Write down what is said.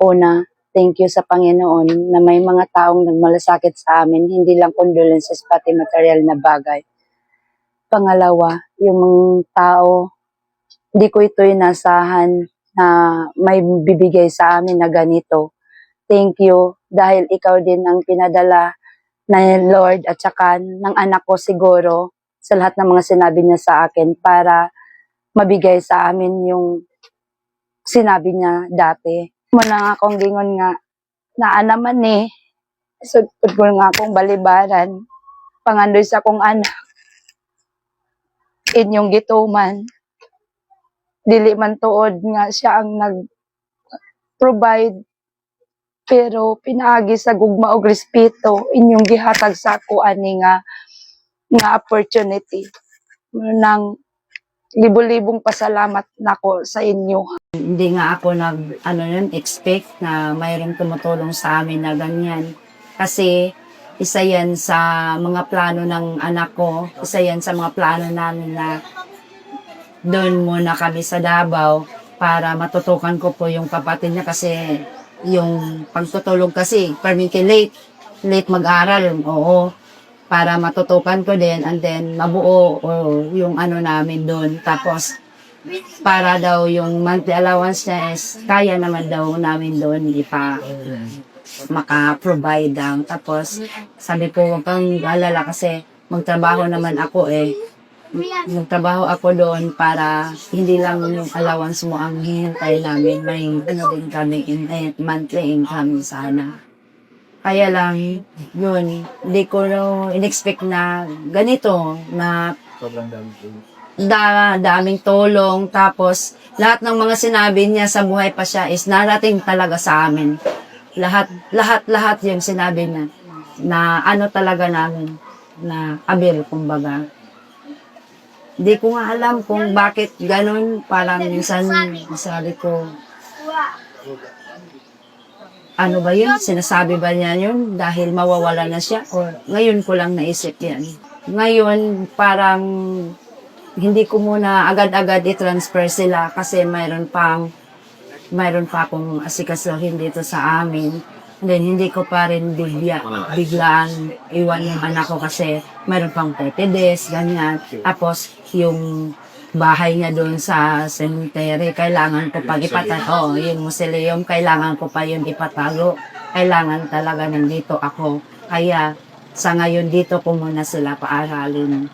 Una, thank you sa Panginoon na may mga taong nagmalasakit sa amin, hindi lang condolences pati material na bagay. Pangalawa, yung mga tao, hindi ko ito inasahan na may bibigay sa amin na ganito. Thank you dahil ikaw din ang pinadala na Lord at saka ng anak ko siguro sa lahat ng mga sinabi niya sa akin para mabigay sa amin yung sinabi niya dati. Muna nga akong gingon nga, naa naman sudpod ko nga akong balibaran, pangandoy sa akong anak, inyong gituman. Dili man tuod nga siya ang nag-provide, pero pinaagi sa gugma og respeto, inyong gihatag sa ako ani nga opportunity. Nang libo-libong pasalamat nako sa inyo. Hindi nga ako expect na mayroong tumutulong sa amin na ganyan. Kasi isa yan sa mga plano ng anak ko, isa yan sa mga plano namin na doon muna kami sa Davao para matutukan ko po yung kapatid niya kasi yung pagtutulog kasi permanently late mag-aral, oo, para matutukan ko din and then mabuo yung namin doon. Tapos para daw yung monthly allowance niya is kaya naman daw namin doon maka-provide lang. Tapos sabi ko, huwag kang alala kasi magtrabaho naman ako magtrabaho ako doon para hindi lang yung allowance mo ang hihintay namin, may din kami monthly income sana. Kaya lang, yun, hindi ko in-expect na ganito, na daming tulong. Tapos, lahat ng mga sinabi niya sa buhay pa siya is narating talaga sa amin. Lahat yung sinabi niya, na talaga namin, na abil, kumbaga. Hindi ko nga alam kung bakit ganun, parang minsan sabi ko, ano ba yun? Sinasabi ba niya yun dahil mawawala na siya? O ngayon ko lang naisip yan. Ngayon, parang hindi ko muna agad-agad i-transfer sila kasi mayroon pa akong asikasuhin dito sa amin. And then, hindi ko pa rin biglaan iwan yung anak ko kasi mayroon pang 30 days, ganyan. Tapos, yung bahay niya doon sa cemetery, kailangan ko pag ipatago. Yung mausoleum, kailangan ko pa yun ipatago. Kailangan talaga nandito ako. Kaya sa ngayon dito ko muna sila paaralin.